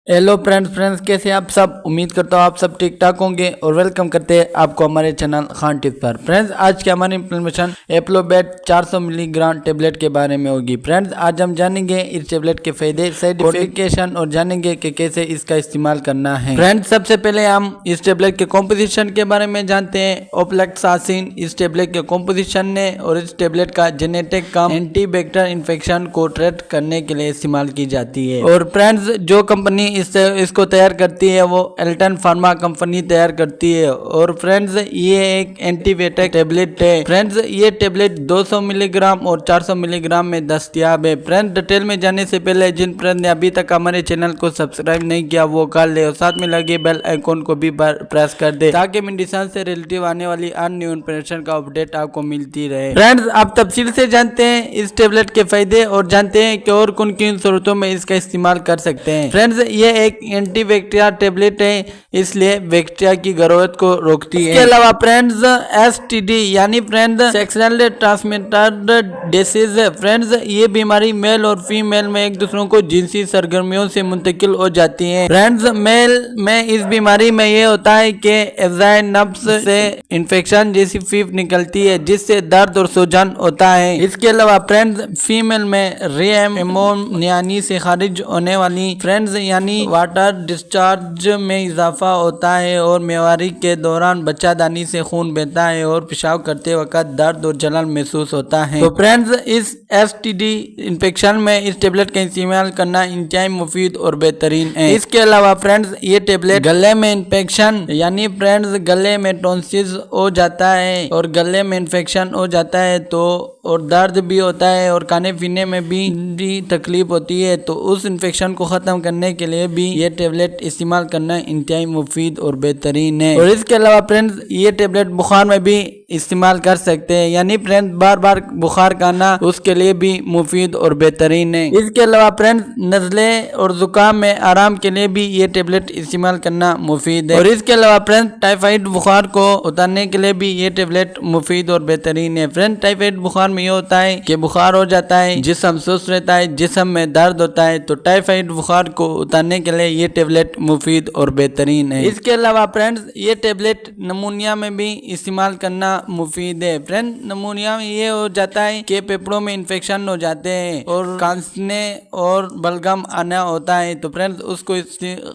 Hello friends कैसे हैं आप सब। उम्मीद करता हूँ आप सब ठीक ठाक होंगे और वेलकम करते हैं आपको हमारे चैनल खान टिप्स पर। फ्रेंड्स आज की हमारी इंफॉर्मेशन एप्लोबेट 400 मिलीग्राम टेबलेट के बारे में होगी। फ्रेंड्स आज हम जानेंगे इस टेबलेट के फायदे, साइड इफेक्ट और जानेंगे कि कैसे इसका इस्तेमाल करना है। फ्रेंड्स सबसे पहले हम इस टेबलेट के कॉम्पोजिशन के बारे में जानते हैं। ओफ्लैक्सासिन इस टेबलेट के कॉम्पोजिशन ने और इस टेबलेट का जेनेटिक कम एंटीबैक्टीरियल इन्फेक्शन को ट्रीट करने के लिए इस्तेमाल की जाती है। और फ्रेंड्स जो कंपनी इसको तैयार करती है वो एल्टन फार्मा कंपनी तैयार करती है। और फ्रेंड्स ये एक एंटीबायोटिक टेबलेट है। फ्रेंड्स ये टेबलेट 200 मिलीग्राम और 400 मिलीग्राम में दस्तयाब है। फ्रेंड्स डिटेल में जाने से पहले जिन फ्रेंड ने अभी तक हमारे चैनल को सब्सक्राइब नहीं किया वो कर ले और साथ में लगे बेल आइकॉन को भी प्रेस कर दे ताकि मेडिसिन से रिलेटिव आने वाली अन्य न्यू इन्फॉर्मेशन का अपडेट आपको मिलती रहे। फ्रेंड्स आप तफसील से जानते हैं इस टेबलेट के फायदे और जानते हैं कि और कौन किन सूरतों में इसका इस्तेमाल कर सकते हैं। फ्रेंड्स ये एक एंटीबैक्टीरियल टेबलेट है, इसलिए बैक्टीरिया की ग्रोथ को रोकती है। इसके अलावा फ्रेंड्स एसटीडी यानी friends sexually transmitted disease. Friends ये बीमारी मेल और फीमेल में एक दूसरों को जिनसी सरगर्मियों से मुंतकिल हो जाती है। फ्रेंड्स मेल में इस बीमारी में ये होता है कि एजाइन नब्स से इन्फेक्शन जैसी फीफ निकलती है जिससे दर्द और सूजन होता है। इसके अलावा फ्रेंड्स फीमेल में रेम एमोनियानी से खारिज होने वाली फ्रेंड्स यानी वाटर डिस्चार्ज में इजाफा होता है और मेवारी के दौरान बच्चादानी से खून बहता है और पेशाब करते वक्त दर्द और जलन महसूस होता है। तो फ्रेंड्स इस एसटीडी इन्फेक्शन में इस टेबलेट का इस्तेमाल करना इंतहाई मुफीद और बेहतरीन है। इसके अलावा फ्रेंड्स ये टेबलेट गले में इन्फेक्शन यानी फ्रेंड्स गले में टॉन्सिस हो जाता है और गले में इन्फेक्शन हो जाता है तो और दर्द भी होता है और खाने पीने में भी तकलीफ होती है तो उस इन्फेक्शन को ख़त्म करने के लिए भी ये टेबलेट इस्तेमाल करना इंतहाई मुफीद और बेहतरीन है। और इसके अलावा फ्रेंड्स ये टेबलेट बुखार में भी इस्तेमाल कर सकते हैं यानी फ्रेंड्स बार बार बुखार खाना उसके लिए भी मुफीद और बेहतरीन है। इसके अलावा फ्रेंड्स नज़ले और जुकाम में आराम के लिए भी ये टेबलेट इस्तेमाल करना मुफीद है। और इसके अलावा फ्रेंड्स टाइफाइड बुखार को उतारने के लिए भी ये टेबलेट मुफीद और बेहतरीन है। फ्रेंड्स टाइफाइड बुखार में ये होता है कि बुखार हो जाता है, जिस्म सुस्त रहता है, जिस्म में दर्द होता है तो टाइफाइड बुखार को उतारने के लिए ये टेबलेट मुफीद और बेहतरीन है। इसके अलावा फ्रेंड्स ये टेबलेट नमूनिया में भी इस्तेमाल करना मुफीद है। फ्रेंड नमूनिया में ये हो जाता है कि फेफड़ों में इन्फेक्शन हो जाते हैं और खांसने और बलगम आना होता है तो फ्रेंड्स उसको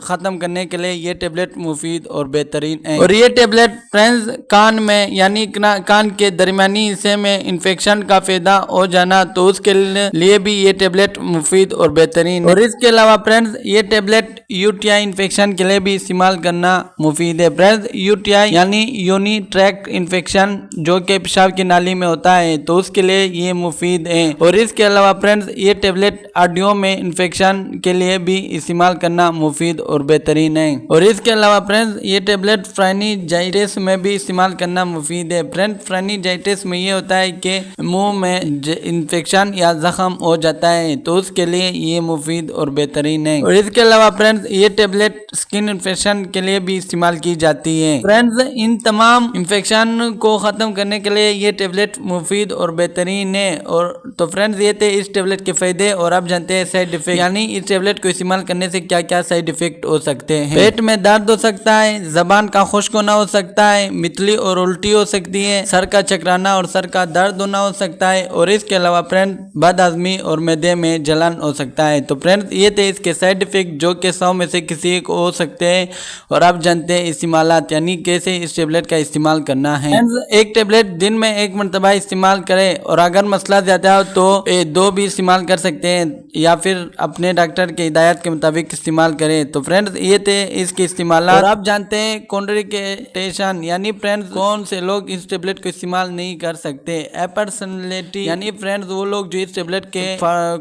खत्म करने के लिए ये टेबलेट मुफीद और बेहतरीन है। और ये टेबलेट फ्रेंड्स कान में यानी कान के दरमियानी हिस्से में इन्फेक्शन का पैदा हो जाना तो उसके लिए भी ये टेबलेट मुफीद और बेहतरीन है। और इसके अलावा फ्रेंड्स ये टेबलेट यूटीआई इन्फेक्शन के लिए भी इस्तेमाल करना मुफीद है। फ्रेंड्स यूटीआई यानी यूनी ट्रैक्ट इन्फेक्शन जो कि पेशाब की नाली में होता है तो उसके लिए ये मुफीद है। और इसके अलावा फ्रेंड्स ये टेबलेट हड्डियों में इन्फेक्शन के लिए भी इस्तेमाल करना मुफीद और बेहतरीन है। और इसके अलावा फ्रेंड्स ये टेबलेट फ्राइनीजाइटिस में भी इस्तेमाल करना मुफीद है। फ्रेंड्स फ्राइनीजाइटिस में ये होता है कि मुंह में इन्फेक्शन या जख्म हो जाता है तो उसके लिए ये मुफीद और बेहतरीन है। और इसके अलावा फ्रेंड्स ये टेबलेट स्किन इन्फेक्शन के लिए भी इस्तेमाल की जाती है। फ्रेंड्स इन तमाम इन्फेक्शन को खत्म करने के लिए ये टेबलेट मुफीद और बेहतरीन है। और तो फ्रेंड्स ये थे इस टेबलेट के फायदे और आप जानते हैं साइड इफेक्ट यानी इस टेबलेट को इस्तेमाल करने से क्या क्या साइड इफेक्ट हो सकते हैं। पेट में दर्द हो सकता है, जबान का खुश्क होना हो सकता है, मितली और उल्टी हो सकती है, सर का चकराना और सर का दर्द होना हो सकता है और इसके अलावा फ्रेंड बदहजमी और मैदे में जलन हो सकता है। तो फ्रेंड्स ये थे इसके साइड इफेक्ट जो कि 100 में से किसी एक हो सकते हैं और आप जानते हैं इस्तेमालात यानी कैसे इस टेबलेट का इस्तेमाल करना है। एक टेबलेट दिन में एक मरतबा इस्तेमाल करें और अगर मसला ज्यादा हो तो 2 भी इस्तेमाल कर सकते हैं या फिर अपने डॉक्टर के हिदायत के मुताबिक इस्तेमाल करें। तो फ्रेंड्स ये थे इसके इस्तेमाल। और आप जानते हैं कॉन्ट्राइंडिकेशन यानी फ्रेंड्स कौन से लोग इस टेबलेट को इस्तेमाल नहीं कर सकते। पर्सनैलिटी यानी फ्रेंड्स वो लोग जो इस टेबलेट के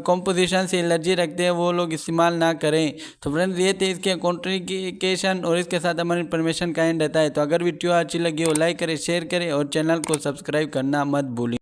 कॉम्पोजिशन से एलर्जी रखते हैं वो लोग इस्तेमाल ना करें। तो फ्रेंड्स ये थे इसके कॉन्ट्राइंडिकेशन और इसके साथ हमारी इन्फॉर्मेशन का एंड रहता है। तो अगर वीडियो अच्छी लगी हो लाइक करें, शेयर करें और चैनल को सब्सक्राइब करना मत भूलिए।